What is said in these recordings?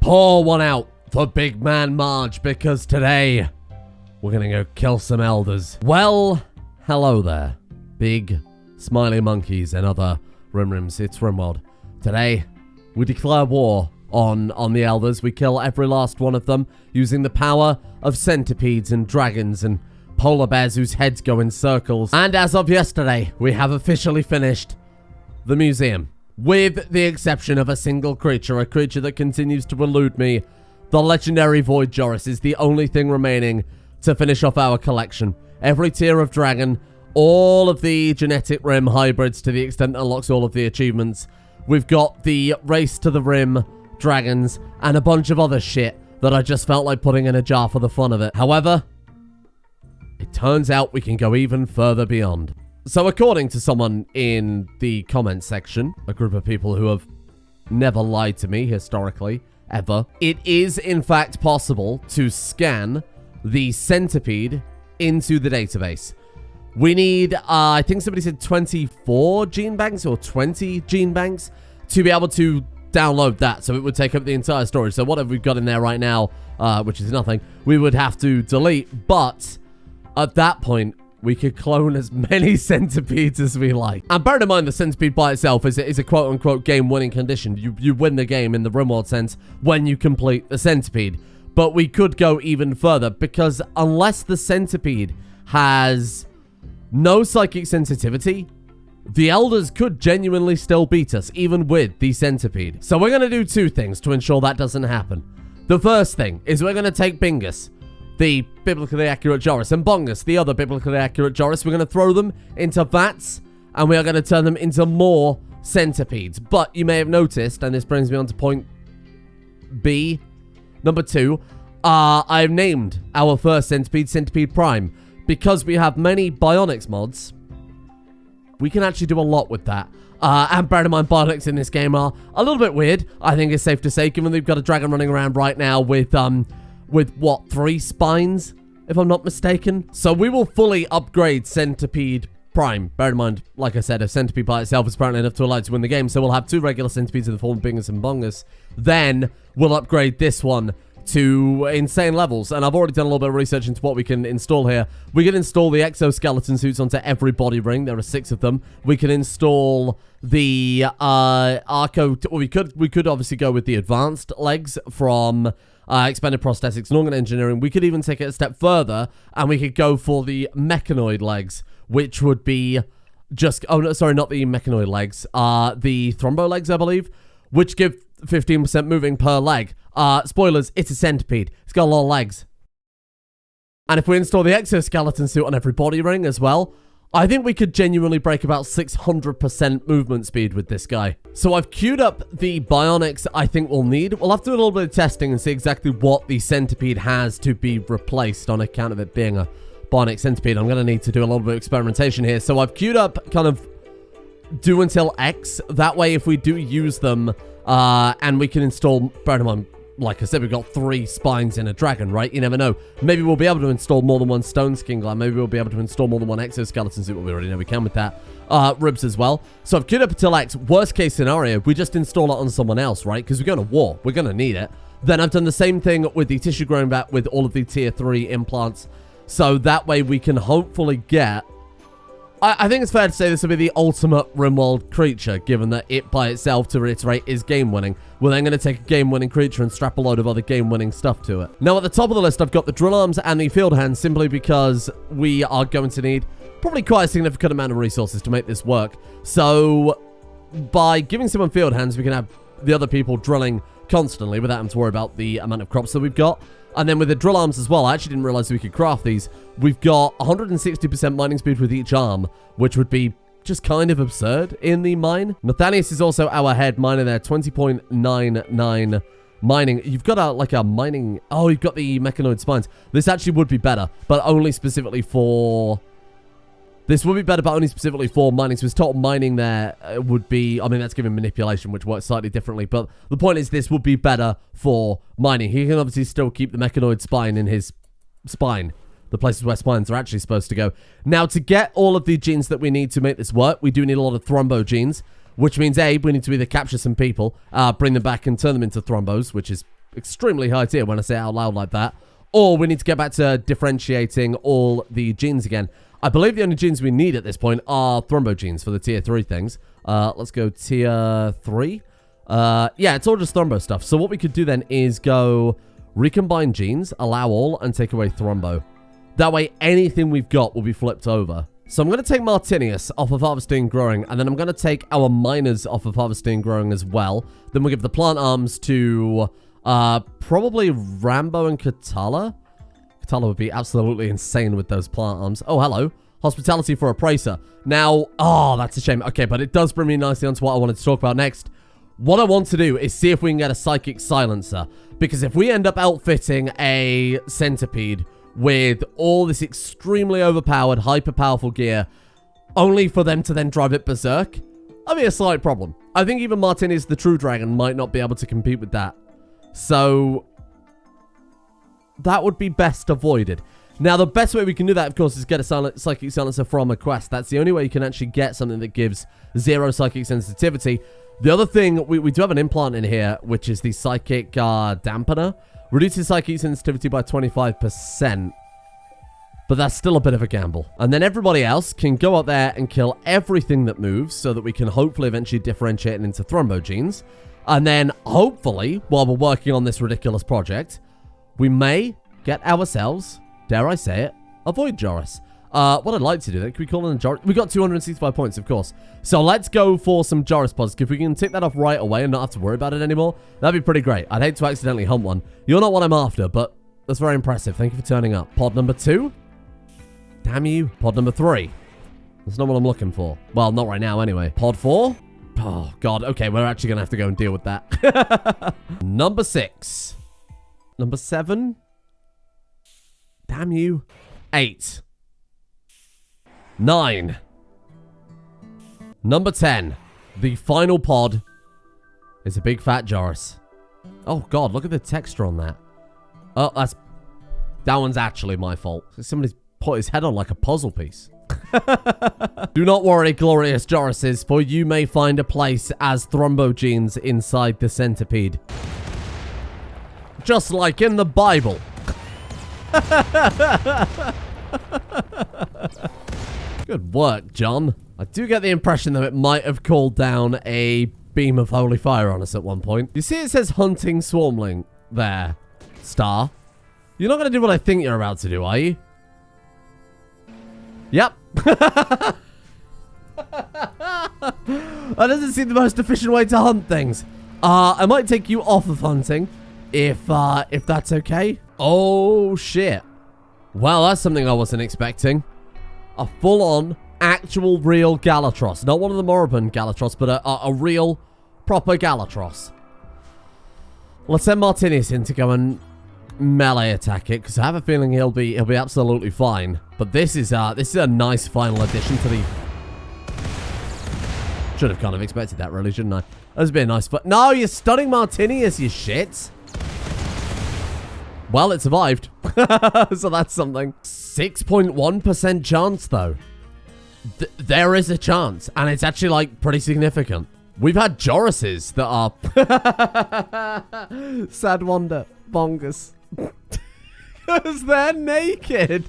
Pour one out for Big Man Marge, because today we're gonna go kill some elders. Well, hello there, big smiley monkeys and other Rims. It's Rimworld. Today, we declare war on the elders. We kill every last one of them using the power of centipedes and dragons and polar bears whose heads go in circles. And as of yesterday, we have officially finished the museum. With the exception of a single creature, a creature that continues to elude me. The legendary void Joris is the only thing remaining to finish off our collection. Every tier of dragon, all of the genetic rim hybrids to the extent it unlocks all of the achievements. We've got the race to the rim dragons and a bunch of other shit that I just felt like putting in a jar for the fun of it. However, it turns out we can go even further beyond. So according to someone in the comments section, a group of people who have never lied to me historically, ever, it is in fact possible to scan the centipede into the database. We need, I think somebody said 24 gene banks or 20 gene banks to be able to download that. So it would take up the entire storage. So whatever we've got in there right now, which is nothing, we would have to delete. But at that point, we could clone as many centipedes as we like. And bearing in mind the centipede by itself is a quote-unquote game-winning condition. You win the game in the Rimworld sense when you complete the centipede. But we could go even further, because unless the centipede has no psychic sensitivity, the elders could genuinely still beat us, even with the centipede. So we're going to do two things to ensure that doesn't happen. The first thing is we're going to take Bingus, the biblically accurate Joris, and Bongus, the other biblically accurate Joris. We're going to throw them into vats, and we are going to turn them into more centipedes. But you may have noticed, and this brings me on to point B, number 2, I've named our first centipede Centipede Prime. Because we have many bionics mods, we can actually do a lot with that. And bear in mind, bionics in this game are a little bit weird, I think it's safe to say, given we've got a dragon running around right now with what, 3 spines, if I'm not mistaken? So we will fully upgrade Centipede Prime. Bear in mind, like I said, a centipede by itself is apparently enough to allow it to win the game, so we'll have 2 regular centipedes in the form of Bingus and Bongus. Then we'll upgrade this one to insane levels, and I've already done a little bit of research into what we can install here. We can install the exoskeleton suits onto every body ring. There are 6 of them. We can install the Arco. We could obviously go with the advanced legs from expanded prosthetics and organ engineering. We could even take it a step further, and we could go for the mechanoid legs, which would be just, oh no, sorry, not the mechanoid legs, the thrombo legs, I believe, which give 15% moving per leg. Spoilers, it's a centipede. It's got a lot of legs. And if we install the exoskeleton suit on every body ring as well, I think we could genuinely break about 600% movement speed with this guy. So I've queued up the bionics I think we'll need. We'll have to do a little bit of testing and see exactly what the centipede has to be replaced on account of it being a bionic centipede. I'm going to need to do a little bit of experimentation here. So I've queued up kind of do until X. That way, if we do use them, and we can install, bear in mind, like I said, we've got 3 spines in a dragon, right? You never know. Maybe we'll be able to install more than 1 stone skin gland. Maybe we'll be able to install more than 1 exoskeleton suit. Well, we already know we can with that. Ribs as well. So I've queued up until X. Worst case scenario, we just install it on someone else, right? Because we're going to war. We're going to need it. Then I've done the same thing with the tissue growing back with all of the tier 3 implants. So that way we can hopefully get... I think it's fair to say this will be the ultimate Rimworld creature, given that it by itself, to reiterate, is game-winning. We're then going to take a game-winning creature and strap a load of other game-winning stuff to it. Now, at the top of the list, I've got the drill arms and the field hands, simply because we are going to need probably quite a significant amount of resources to make this work. So, by giving someone field hands, we can have the other people drilling constantly without having to worry about the amount of crops that we've got. And then with the drill arms as well, I actually didn't realize we could craft these. We've got 160% mining speed with each arm, which would be just kind of absurd in the mine. Martinius is also our head miner there, 20.99 mining. You've got a mining... Oh, you've got the mechanoid spines. This actually would be better, but only specifically for... This would be better, but only specifically for mining. So his total mining there would be... I mean, that's given manipulation, which works slightly differently. But the point is, this would be better for mining. He can obviously still keep the mechanoid spine in his spine. The places where spines are actually supposed to go. Now, to get all of the genes that we need to make this work, we do need a lot of thrombo genes. Which means, A, we need to either capture some people, bring them back and turn them into thrombos, which is extremely high tier when I say it out loud like that. Or we need to get back to differentiating all the genes again. I believe the only genes we need at this point are thrombo genes for the tier 3 things. Let's go tier 3. Yeah, it's all just thrombo stuff. So what we could do then is go recombine genes, allow all, and take away thrombo. That way, anything we've got will be flipped over. So I'm going to take Martinius off of harvesting and growing, and then I'm going to take our miners off of harvesting and growing as well. Then we'll give the plant arms to probably Rambo and Katala. Katala would be absolutely insane with those plant arms. Oh, hello. Hospitality for a Pracer. Now, oh, that's a shame. Okay, but it does bring me nicely onto what I wanted to talk about next. What I want to do is see if we can get a psychic silencer. Because if we end up outfitting a centipede with all this extremely overpowered, hyper-powerful gear, only for them to then drive it berserk, that'd be a slight problem. I think even Martinius the True Dragon might not be able to compete with that. So, that would be best avoided. Now, the best way we can do that, of course, is get a psychic silencer from a quest. That's the only way you can actually get something that gives 0 psychic sensitivity. The other thing, we do have an implant in here, which is the psychic dampener. Reduces psychic sensitivity by 25%. But that's still a bit of a gamble. And then everybody else can go out there and kill everything that moves so that we can hopefully eventually differentiate it into thrombo genes. And then, hopefully, while we're working on this ridiculous project, we may get ourselves, dare I say it, a void Joris. What I'd like to do then, can we call in a Joris? We got 265 points, of course. So let's go for some Joris pods. If we can tick that off right away and not have to worry about it anymore, that'd be pretty great. I'd hate to accidentally hunt one. You're not what I'm after, but that's very impressive. Thank you for turning up. Pod number 2. Damn you. Pod number 3. That's not what I'm looking for. Well, not right now anyway. Pod 4. Oh, God. Okay, we're actually going to have to go and deal with that. Number 6. Number 7. Damn you. 8. 9. Number 10. The final pod is a big fat Joris. Oh, God. Look at the texture on that. Oh, that one's actually my fault. Somebody's put his head on like a puzzle piece. Do not worry, glorious Jorises, for you may find a place as thrombogenes inside the centipede. Just like in the Bible. Good work, John. I do get the impression that it might have called down a beam of holy fire on us at one point. You see it says hunting swarmling there, Star. You're not going to do what I think you're about to do, are you? Yep. That doesn't seem the most efficient way to hunt things. I might take you off of hunting if that's okay. Oh, shit. Well, that's something I wasn't expecting. A full-on, actual, real Galatros. Not one of the moribund Galatros, but a real, proper Galatros. Let's send Martinius in to go and melee attack it, because I have a feeling he'll be absolutely fine. But this is a nice final addition to the... Should have kind of expected that, really, shouldn't I? That's been a nice... But no, you're stunning Martinius, you shit. Well, it survived. So that's something. 6.1% chance, though. There is a chance. And it's actually, like, pretty significant. We've had Jorises that are... Sad wonder. Bongus. Because they're naked.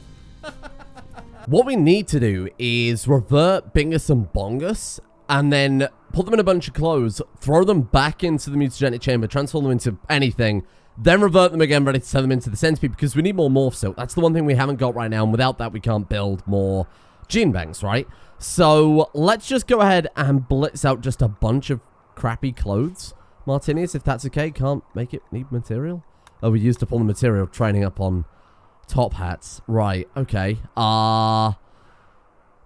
What we need to do is revert Bingus and Bongus. And then put them in a bunch of clothes. Throw them back into the mutagenic chamber. Transform them into anything. Then revert them again, ready to turn them into the centipede, because we need more morph silk. That's the one thing we haven't got right now, and without that, we can't build more gene banks, right? So let's just go ahead and blitz out just a bunch of crappy clothes. Martinius, if that's okay, can't make it need material. Oh, we used up all the material training up on top hats. Right, okay.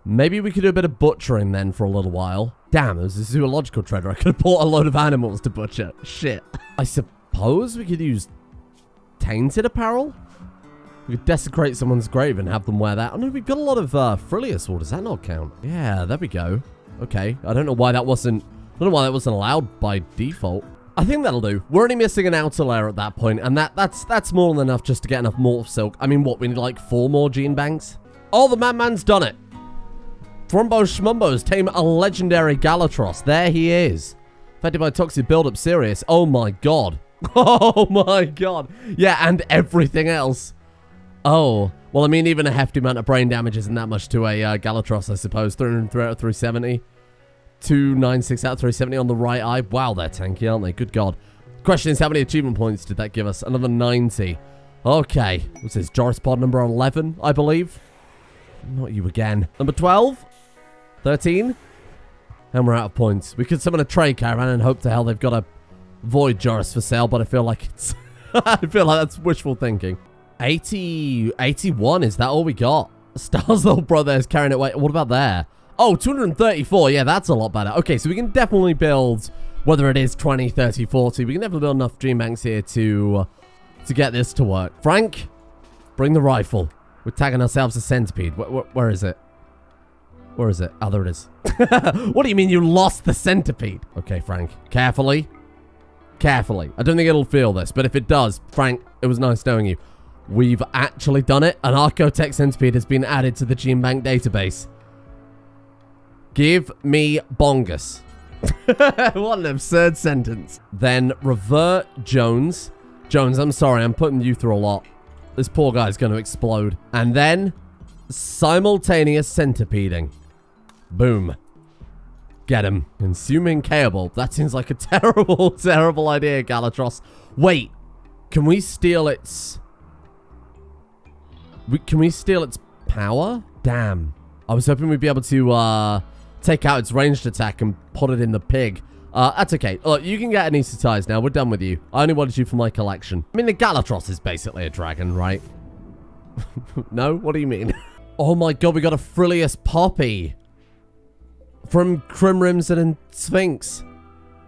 Maybe we could do a bit of butchering then for a little while. Damn, there's a zoological trader. I could have bought a load of animals to butcher. Shit. I suppose we could use tainted apparel. We could desecrate someone's grave and have them wear that. Oh no, we've got a lot of frillious wool. Does that not count? Yeah, there we go. Okay, I don't know why that wasn't allowed by default. I think that'll do. We're only missing an outer layer at that point, and that's more than enough just to get enough morph silk. I mean, what, we need like 4 more gene banks? Oh, the madman's done it. Thrombos Schmumbos tame a legendary Galatros. There he is. Affected by toxic build-up, serious. Oh my god. Oh my god. Yeah, and everything else. Oh. Well, I mean, even a hefty amount of brain damage isn't that much to a Gallatros, I suppose. 303 out of 370. 296 out of 370 on the right eye. Wow, they're tanky, aren't they? Good god. Question is, how many achievement points did that give us? Another 90. Okay. What's this? Joris pod number 11, I believe. Not you again. Number 12. 13. And we're out of points. We could summon a trade caravan and hope to hell they've got a void Joris for sale, but I feel like it's... I feel like that's wishful thinking. 81. Is that all we got? Star's little brother is carrying it away. What about there? Oh, 234. Yeah, that's a lot better. Okay, so we can definitely build, whether it is 20, 30, 40, we can definitely build enough dream banks here to get this to work. Frank, bring the rifle. We're tagging ourselves a centipede. Where is it? Where is it? Oh, there it is. What do you mean you lost the centipede? Okay, Frank. Carefully. Carefully. I don't think it'll feel this, but if it does, Frank, it was nice knowing you. We've actually done it. An Archotech centipede has been added to the gene bank database. Give me bongus. What an absurd sentence. Then revert Jones. Jones, I'm sorry, I'm putting you through a lot. This poor guy's going to explode. And then simultaneous centipeding. Boom. Get him. Consuming Cable. That seems like a terrible, terrible idea, Gallatros. Wait. Can we steal its... Can we steal its power? Damn. I was hoping we'd be able to take out its ranged attack and put it in the pig. That's okay. Look, you can get anesthetized now. We're done with you. I only wanted you for my collection. I mean, the Gallatros is basically a dragon, right? No? What do you mean? Oh my god, we got a Frillious Poppy. From Rimworld and Sphinx.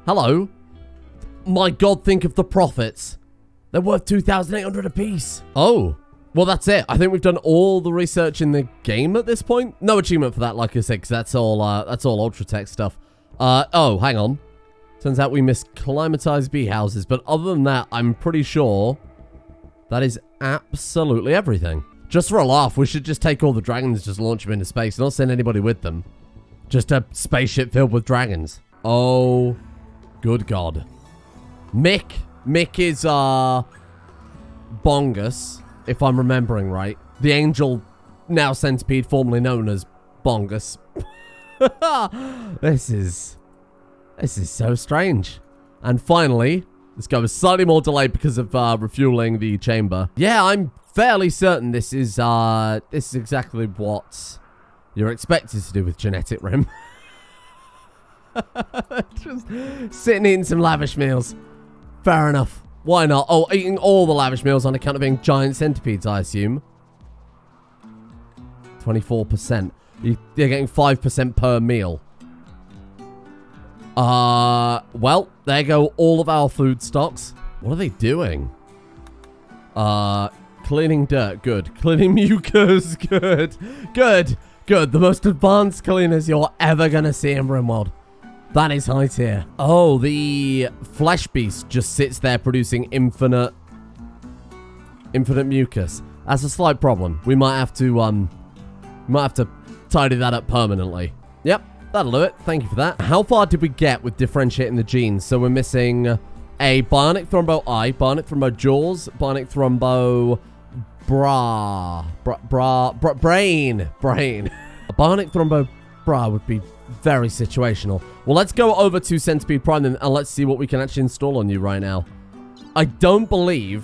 Hello. My god, think of the profits. They're worth 2,800 apiece. Oh. Well, that's it. I think we've done all the research in the game at this point. No achievement for that, like I said, because that's all Ultra Tech stuff. Oh, hang on. Turns out we missed climatized bee houses, but other than that, I'm pretty sure that is absolutely everything. Just for a laugh, we should just take all the dragons, just launch them into space, not send anybody with them. Just a spaceship filled with dragons. Oh, good god. Mick is, Bongus. If I'm remembering right. The angel, now centipede, formerly known as Bongus. This is so strange. And finally, this guy was slightly more delayed because of refueling the chamber. Yeah, I'm fairly certain this is exactly what you're expected to do with genetic Rim. Just sitting eating some lavish meals. Fair enough. Why not? Oh, eating all the lavish meals on account of being giant centipedes, I assume. 24%. You're getting 5% per meal. Well, there go all of our food stocks. What are they doing? Cleaning dirt. Good. Cleaning mucus. Good. Good. Good. The most advanced cleaners you're ever going to see in Rimworld. That is high tier. Oh, the flesh beast just sits there producing infinite mucus. That's a slight problem. We might have to tidy that up permanently. Yep, that'll do it. Thank you for that. How far did we get with differentiating the genes? So we're missing a bionic thrombo eye, bionic thrombo jaws, bionic thrombo brain. A bionic thrombo bra would be very situational. Well, let's go over to Centipede Prime then, and let's see what we can actually install on you right now. I don't believe,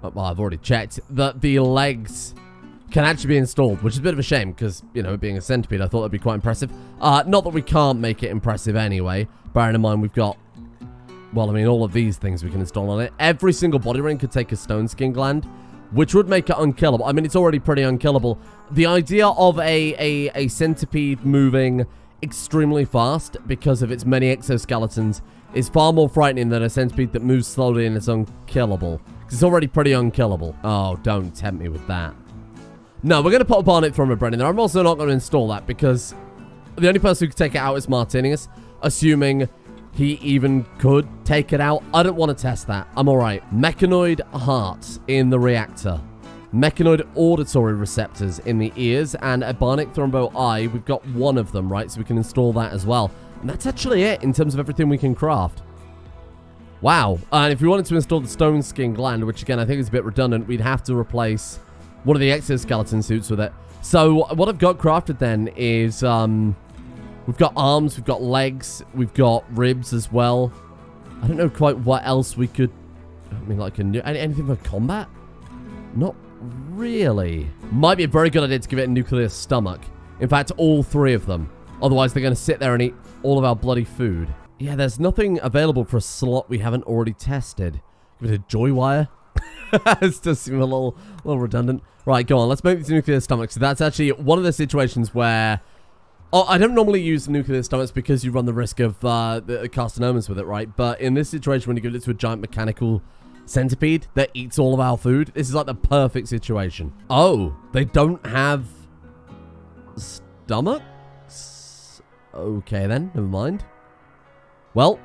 well, I've already checked, that the legs can actually be installed, which is a bit of a shame because, you know, being a centipede, I thought that'd be quite impressive. Not that we can't make it impressive anyway, bearing in mind we've got, well, I mean, all of these things we can install on it. Every single body ring could take a stone skin gland, which would make it unkillable. I mean, it's already pretty unkillable. The idea of a centipede moving extremely fast because of its many exoskeletons is far more frightening than a centipede that moves slowly and is unkillable. Because it's already pretty unkillable. Oh, don't tempt me with that. No, we're going to put a Barnet Thrombo Bread in there. I'm also not going to install that because the only person who could take it out is Martinius, assuming he even could take it out. I don't want to test that. I'm alright. Mechanoid hearts in the reactor. Mechanoid auditory receptors in the ears, and a bionic thrombo eye. We've got one of them, right? So we can install that as well. And that's actually it in terms of everything we can craft. Wow. And if we wanted to install the stone skin gland, which again I think is a bit redundant, we'd have to replace one of the exoskeleton suits with it. So what I've got crafted then is we've got arms, we've got legs, we've got ribs as well. I don't know quite what else we could... I mean, like anything for combat? Not really. Might be a very good idea to give it a nuclear stomach. In fact, all 3 of them. Otherwise, they're going to sit there and eat all of our bloody food. Yeah, there's nothing available for a slot we haven't already tested. Give it a joy wire. It does seem a little redundant. Right, go on. Let's make these nuclear stomachs. So that's actually one of the situations where... Oh, I don't normally use nuclear stomachs because you run the risk of the carcinomas with it, right? But in this situation, when you give it to a giant mechanical centipede that eats all of our food, this is like the perfect situation. Oh, they don't have stomachs? Okay then, never mind. Well,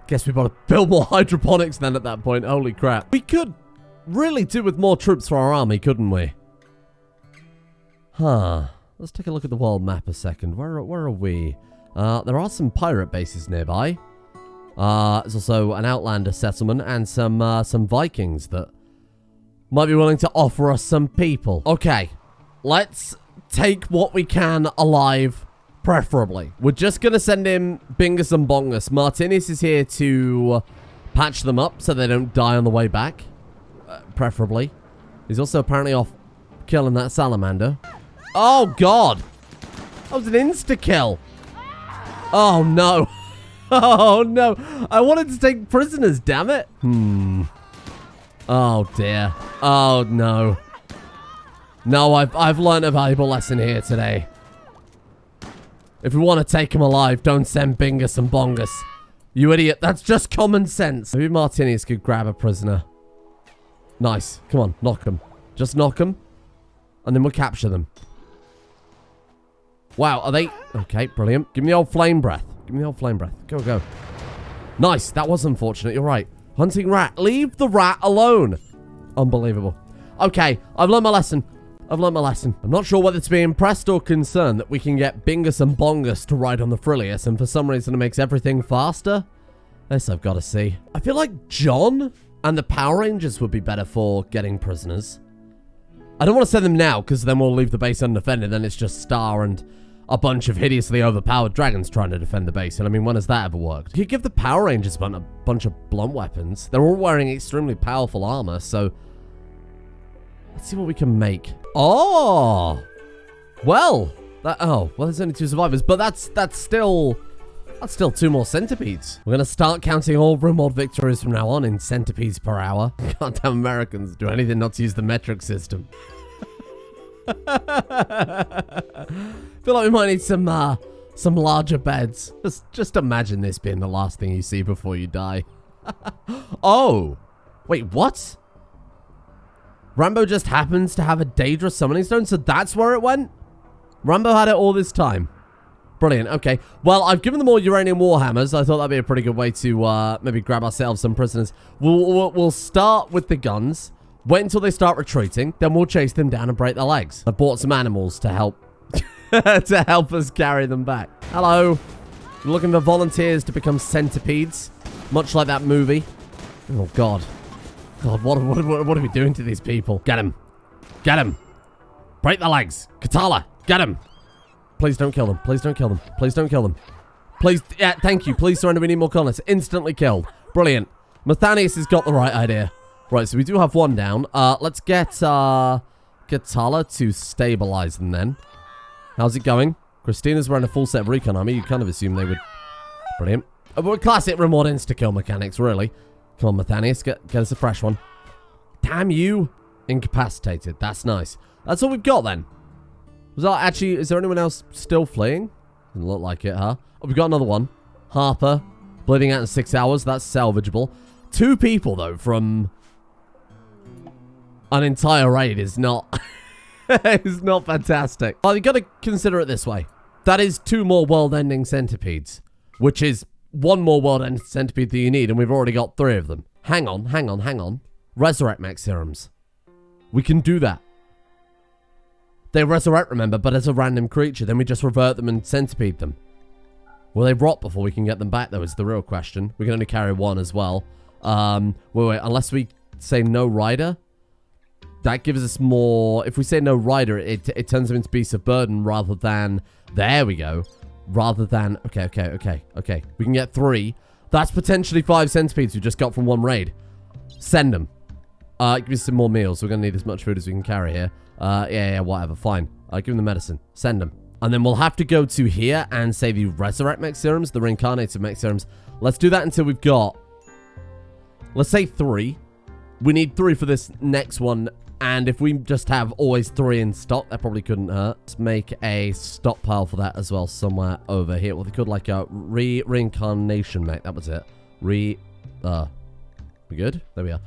guess we've got to build more hydroponics then at that point. Holy crap. We could really do with more troops for our army, couldn't we? Huh. Let's take a look at the world map a second. Where are we? There are some pirate bases nearby. There's also an outlander settlement and some Vikings that might be willing to offer us some people. Okay, let's take what we can alive, preferably. We're just going to send in Bingus and Bongus. Martinius is here to patch them up so they don't die on the way back, preferably. He's also apparently off killing that salamander. Oh, God. That was an insta-kill. Oh, no. Oh, no. I wanted to take prisoners, damn it. Oh, dear. Oh, no. No, I've learned a valuable lesson here today. If we want to take him alive, don't send Bingus and Bongus. You idiot. That's just common sense. Maybe Martinius could grab a prisoner. Nice. Come on, knock them. Just knock them. And then we'll capture them. Wow, are they... Okay, brilliant. Give me the old flame breath. Give me the old flame breath. Go, go. Nice. That was unfortunate. You're right. Hunting rat. Leave the rat alone. Unbelievable. Okay, I've learned my lesson. I've learned my lesson. I'm not sure whether to be impressed or concerned that we can get Bingus and Bongus to ride on the Frillius, and for some reason it makes everything faster. This I've got to see. I feel like John and the Power Rangers would be better for getting prisoners. I don't want to send them now, because then we'll leave the base undefended, then it's just Star and a bunch of hideously overpowered dragons trying to defend the base. And I mean, when has that ever worked? You give the Power Rangers a bunch of blunt weapons. They're all wearing extremely powerful armor, so... Let's see what we can make. Oh! Well, well, there's only 2 survivors, but that's still 2 more centipedes. We're going to start counting all Rimworld victories from now on in centipedes per hour. Goddamn Americans do anything not to use the metric system. Feel like we might need some larger beds. Just imagine this being the last thing you see before you die. Oh! Wait, what? Rambo just happens to have a Daedra summoning stone, so that's where it went? Rambo had it all this time. Brilliant, okay. Well, I've given them all uranium warhammers. I thought that'd be a pretty good way to maybe grab ourselves some prisoners. We'll start with the guns. Wait until they start retreating, then we'll chase them down and break their legs. I bought some animals to help to help us carry them back. Hello. You're looking for volunteers to become centipedes, much like that movie. Oh, God. God, what are we doing to these people? Get him. Get him. Break their legs. Katala, get him. Please don't kill them. Please don't kill them. Please don't kill them. Please, yeah, thank you. Please surrender. We need more colonists. Instantly killed. Brilliant. Martinius has got the right idea. Right, so we do have one down. Let's get Katala to stabilize them then. How's it going? Christina's wearing a full set of recon armor. You kind of assume they would... Brilliant. Classic Rimworld insta-kill mechanics, really. Come on, Martinius, get us a fresh one. Damn you. Incapacitated. That's nice. That's all we've got then. Was that actually... Is there anyone else still fleeing? Doesn't look like it, huh? Oh, we've got another one. Harper. Bleeding out in 6 hours. That's salvageable. 2 people, though, from... an entire raid is not... is not fantastic. Well, you got to consider it this way. That is 2 more world-ending centipedes. Which is 1 more world-ending centipede that you need, and we've already got 3 of them. Hang on. Resurrect mech serums. We can do that. They resurrect, remember, but as a random creature. Then we just revert them and centipede them. Will they rot before we can get them back, though, is the real question. We can only carry one as well. Wait, unless we say no rider. That gives us more... If we say no rider, it turns them into beasts of burden rather than... There we go. Rather than... Okay. We can get 3. That's potentially 5 centipedes we just got from one raid. Send them. Give me some more meals. We're going to need as much food as we can carry here. Yeah, whatever. Fine. Give them the medicine. Send them. And then we'll have to go to here and say the resurrect mech serums, the reincarnated mech serums. Let's do that until we've got... Let's say 3. We need 3 for this next one. And if we just have always 3 in stock, that probably couldn't hurt. Let's make a stockpile for that as well somewhere over here. Well, they could like a reincarnation mech. That was it. We good? There we are.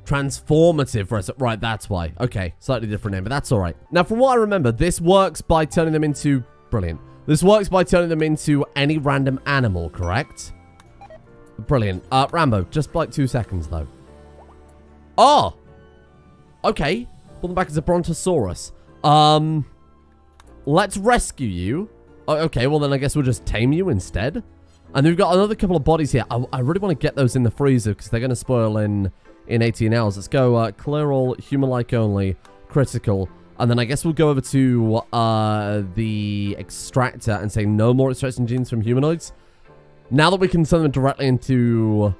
Transformative. Right, that's why. Okay, slightly different name, but that's all right. Now, from what I remember, this works by turning them into... Brilliant. This works by turning them into any random animal, correct? Brilliant. Rambo, just like 2 seconds, though. Oh! Okay. Pull them back as a brontosaurus. Let's rescue you. Okay, well then I guess we'll just tame you instead. And we've got another couple of bodies here. I really want to get those in the freezer because they're going to spoil in 18 hours. Let's go clear all, human-like only, critical. And then I guess we'll go over to the extractor and say no more extraction genes from humanoids. Now that we can send them directly into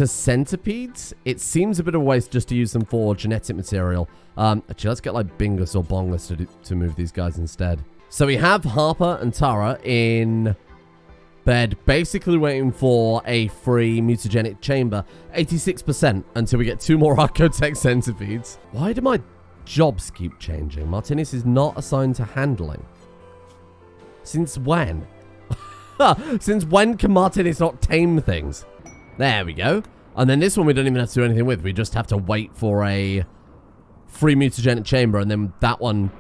centipedes, it seems a bit of a waste just to use them for genetic material. Actually, let's get like Bingus or Bongus to move these guys instead. So we have Harper and Tara in bed, basically waiting for a free mutagenic chamber. 86% until we get 2 more Archotech centipedes. Why do my jobs keep changing? Martinius is not assigned to handling. Since when? Since when can Martinius not tame things? There we go. And then this one we don't even have to do anything with. We just have to wait for a free mutagenic chamber, and then that one...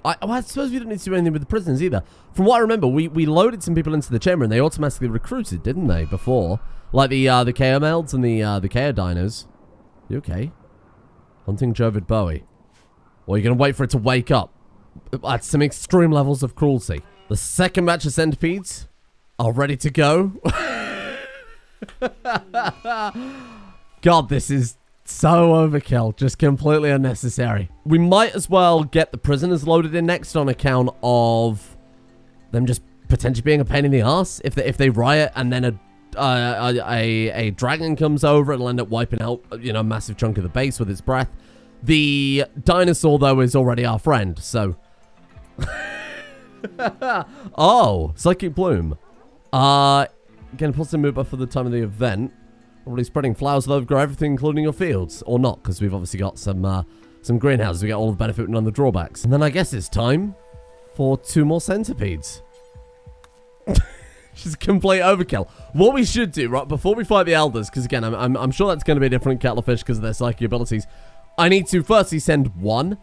I suppose we don't need to do anything with the prisoners either. From what I remember, we loaded some people into the chamber, and they automatically recruited, didn't they, before? Like the KO melds and the KO dinos. You okay? Hunting Jovid Bowie. Or are you going to wait for it to wake up? At some extreme levels of cruelty. The second batch of centipedes are ready to go. God, this is so overkill. Just completely unnecessary. We might as well get the prisoners loaded in next on account of them just potentially being a pain in the ass. If they riot and then a dragon comes over, it'll end up wiping out, you know, a massive chunk of the base with its breath. The dinosaur, though, is already our friend, so... Oh, Psychic Bloom. Again, positive mover for the time of the event. Already spreading flowers that overgrow everything, including your fields. Or not, because we've obviously got some greenhouses. We get all the benefit and none of the drawbacks. And then I guess it's time for 2 more centipedes. Just complete overkill. What we should do, right, before we fight the elders, because again, I'm sure that's going to be a different kettle of fish because of their psychic abilities. I need to firstly send 1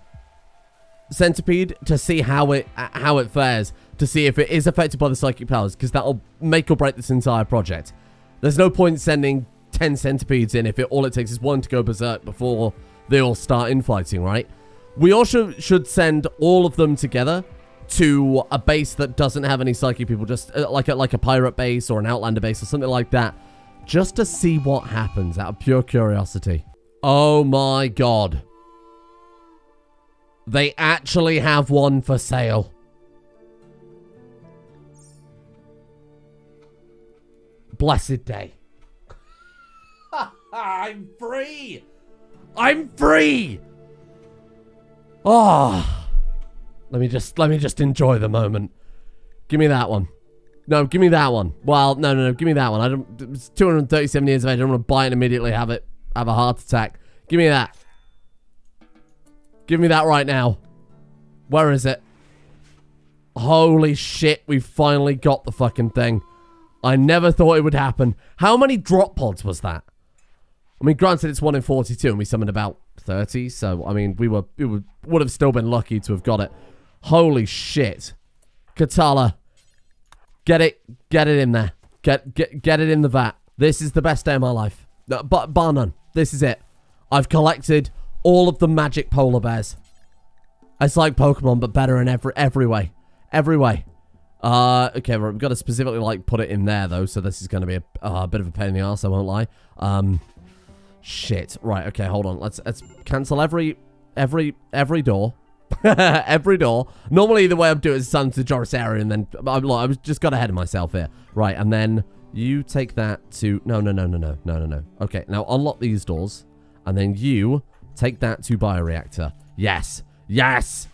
centipede to see how it fares, to see if it is affected by the psychic powers, because that'll make or break this entire project. There's no point sending 10 centipedes in if all it takes is 1 to go berserk before they all start infighting, right? We also should send all of them together to a base that doesn't have any psychic people, just like a pirate base or an outlander base or something like that, just to see what happens out of pure curiosity. Oh my god. They actually have one for sale. Blessed day. I'm free. I'm free. Oh. Let me just enjoy the moment. Give me that one. No, give me that one. Well, no. Give me that one. It's 237 years of age. I don't want to buy it and immediately have a heart attack. Give me that. Give me that right now. Where is it? Holy shit, we finally got the fucking thing. I never thought it would happen. How many drop pods was that? I mean, granted, it's 1 in 42, and we summoned about 30, so, I mean, we would have still been lucky to have got it. Holy shit. Katala. Get it in there. Get it in the vat. This is the best day of my life. But bar none. This is it. I've collected all of the magic polar bears. It's like Pokemon, but better in every way. Every way. Okay, we've got to specifically, like, put it in there, though, so this is going to be a bit of a pain in the arse, I won't lie. Shit. Right, okay, hold on. Let's cancel every door. Every door. Normally, the way I'm doing it is send to the Joris area, and then I just got ahead of myself here. Right, and then you take that to... No. Okay, now unlock these doors, and then you take that to bioreactor. Yes. Yes!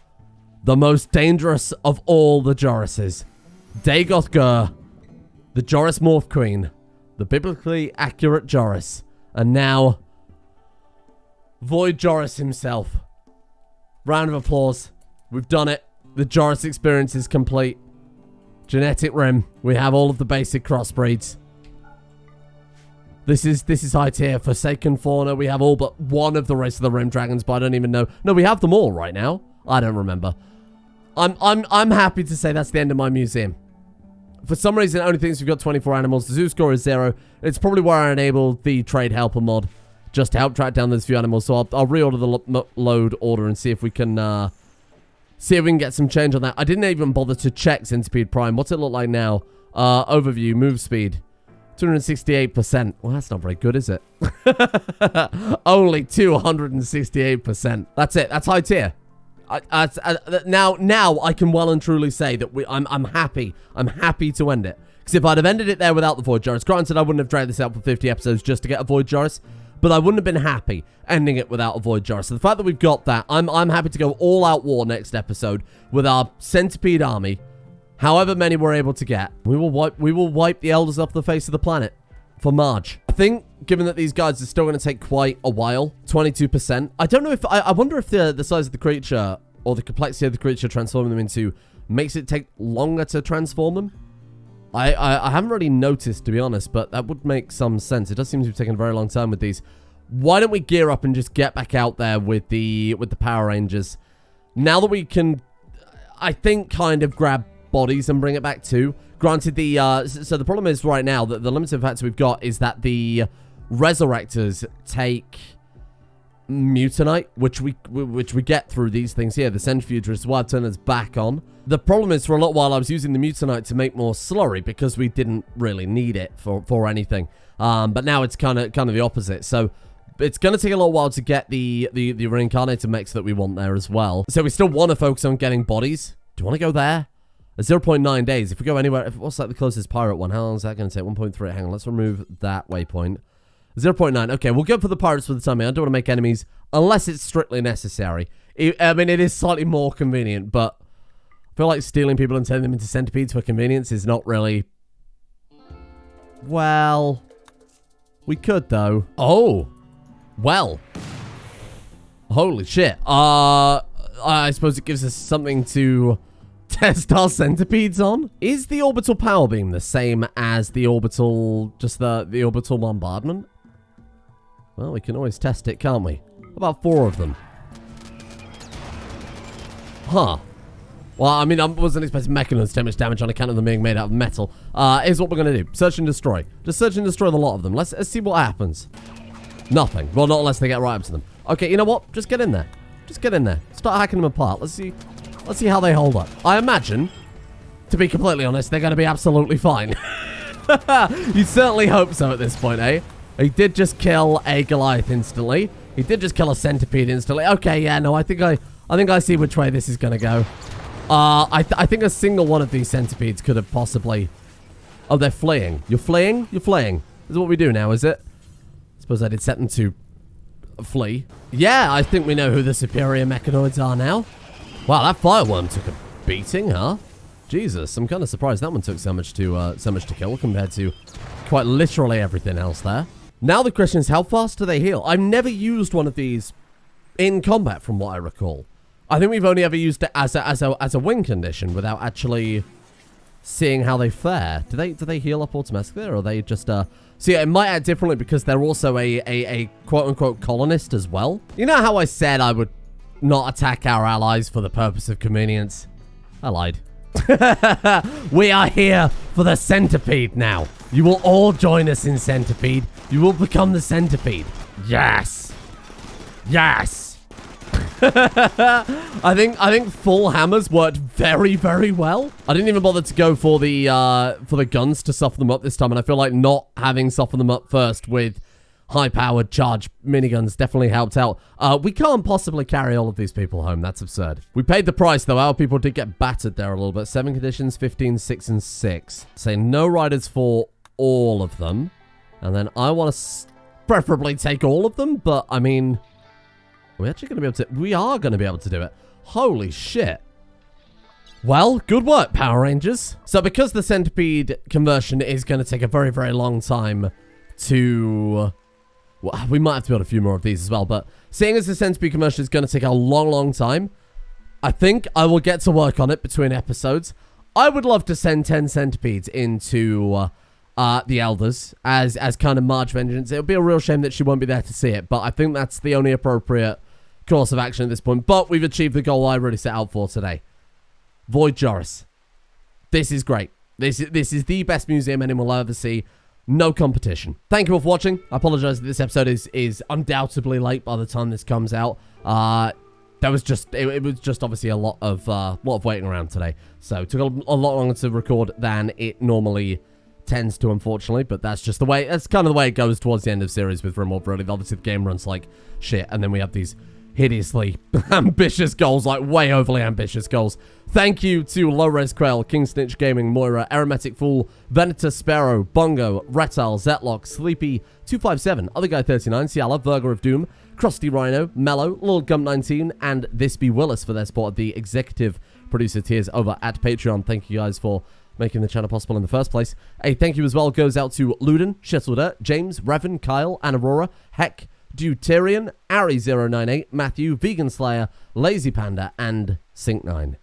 The most dangerous of all the Jorises. Dagoth Gur, the Joris Morph Queen, the biblically accurate Joris, and now Void Joris himself. Round of applause. We've done it. The Joris experience is complete. Genetic Rim. We have all of the basic crossbreeds. This is high tier. Forsaken Fauna. We have all but one of the race of the Rim Dragons, but I don't even know. No, we have them all right now. I don't remember. I'm happy to say that's the end of my museum. For some reason, it only thinks we've got 24 animals. The zoo score is 0. It's probably where I enabled the trade helper mod just to help track down those few animals. So I'll reorder the load order and see if we can get some change on that. I didn't even bother to check Centipede Prime. What's it look like now? Overview, move speed. 268%. Well, that's not very good, is it? Only 268%. That's it. That's high tier. Now I can well and truly say that I'm happy. I'm happy to end it. Because if I'd have ended it there without the Void Joris, granted I wouldn't have dragged this out for 50 episodes just to get a Void Joris, but I wouldn't have been happy ending it without a Void Joris. So the fact that we've got that, I'm happy to go all out war next episode with our centipede army, however many we're able to get. We will wipe the elders off the face of the planet for Marge. I think, given that these guys are still going to take quite a while, 22%. I don't know if... I wonder if the size of the creature or the complexity of the creature transforming them into makes it take longer to transform them. I haven't really noticed, to be honest, but that would make some sense. It does seem to be taking a very long time with these. Why don't we gear up and just get back out there with the Power Rangers? Now that we can, I think, kind of grab bodies and bring it back too. Granted, so the problem is right now that the limited factor we've got is that the Resurrectors take Mutanite, which we get through these things here. The Centrifuge is why I've turned us back on. The problem is, for a little while, I was using the Mutanite to make more slurry because we didn't really need it for anything. But now it's kind of the opposite. So it's going to take a little while to get the reincarnated mechs that we want there as well. So we still want to focus on getting bodies. Do you want to go there? 0.9 days. If we go anywhere, what's like the closest pirate one? How long is that going to take? 1.3. Hang on, let's remove that waypoint. 0.9. Okay, we'll go for the pirates for the time being. I don't want to make enemies unless it's strictly necessary. I mean, it is slightly more convenient, but I feel like stealing people and turning them into centipedes for convenience is not really... Well... We could, though. Oh! Well. Holy shit. I suppose it gives us something to test our centipedes on. Is the orbital power beam the same as the orbital... just the orbital bombardment? Well, we can always test it, can't we? About 4 of them. Huh. Well, I mean, I wasn't expecting Mechanons to take much damage on account of them being made out of metal. Here's what we're going to do. Search and destroy. Just search and destroy the lot of them. Let's see what happens. Nothing. Well, not unless they get right up to them. Okay, you know what? Just get in there. Just get in there. Start hacking them apart. Let's see how they hold up. I imagine, to be completely honest, they're going to be absolutely fine. You certainly hope so at this point, eh? He did just kill a Goliath instantly. He did just kill a centipede instantly. Okay, yeah, no, I think I see which way this is going to go. I think a single one of these centipedes could have possibly... Oh, they're fleeing. You're fleeing? You're fleeing. This is what we do now, is it? I suppose I did set them to flee. Yeah, I think we know who the superior mechanoids are now. Wow, that fireworm took a beating, huh? Jesus, I'm kind of surprised that one took so much to kill compared to quite literally everything else there. Now the question is, how fast do they heal? I've never used one of these in combat, from what I recall. I think we've only ever used it as a win condition without actually seeing how they fare. Do they heal up automatically, or are they just See, it might act differently because they're also a quote-unquote colonist as well. You know how I said I would not attack our allies for the purpose of convenience? I lied. We are here for the centipede now. You will all join us in centipede. You will become the centipede. Yes. Yes. I think full hammers worked very, very well. I didn't even bother to go for the guns to soften them up this time, and I feel like not having softened them up first with high-powered charge miniguns definitely helped out. We can't possibly carry all of these people home. That's absurd. We paid the price, though. Our people did get battered there a little bit. 7 conditions, 15, 6, and 6. Say no riders for all of them. And then I want to preferably take all of them, but, I mean, are we actually going to be able to... We are going to be able to do it. Holy shit. Well, good work, Power Rangers. So because the centipede conversion is going to take a very, very long time to... Well, we might have to build a few more of these as well, but seeing as the centipede conversion is going to take a long, long time, I think I will get to work on it between episodes. I would love to send 10 centipedes into the Elders as kind of Marge vengeance. It would be a real shame that she won't be there to see it, but I think that's the only appropriate course of action at this point. But we've achieved the goal I really set out for today. Void Joris. This is great. This is the best museum animal I'll ever see. No competition. Thank you all for watching. I apologize that this episode is undoubtedly late by the time this comes out. That was just it was just obviously a lot of waiting around today. So it took a lot longer to record than it normally tends to, unfortunately, but that's just the way, that's kind of the way it goes towards the end of series with Rimworld, really. Obviously the game runs like shit, and then we have these hideously ambitious goals, like way overly ambitious goals. Thank you to Low Res Quail, King Snitch Gaming, Moira, Aromatic Fool, Venator Sparrow, Bongo, Reptile, Zetlock, Sleepy, 257, Other Guy 39, Ciala, Virgo of Doom, Krusty Rhino, Mellow, Lil Gump 19, and This Be Willis for their support of the executive producer tiers over at Patreon. Thank you guys for making the channel possible in the first place. A thank you as well goes out to Luden, Shizzleder, James, Revan, Kyle, and Aurora, Heck, Deuterian, Ari098, Matthew, Vegan Slayer, Lazy Panda, and Sync9.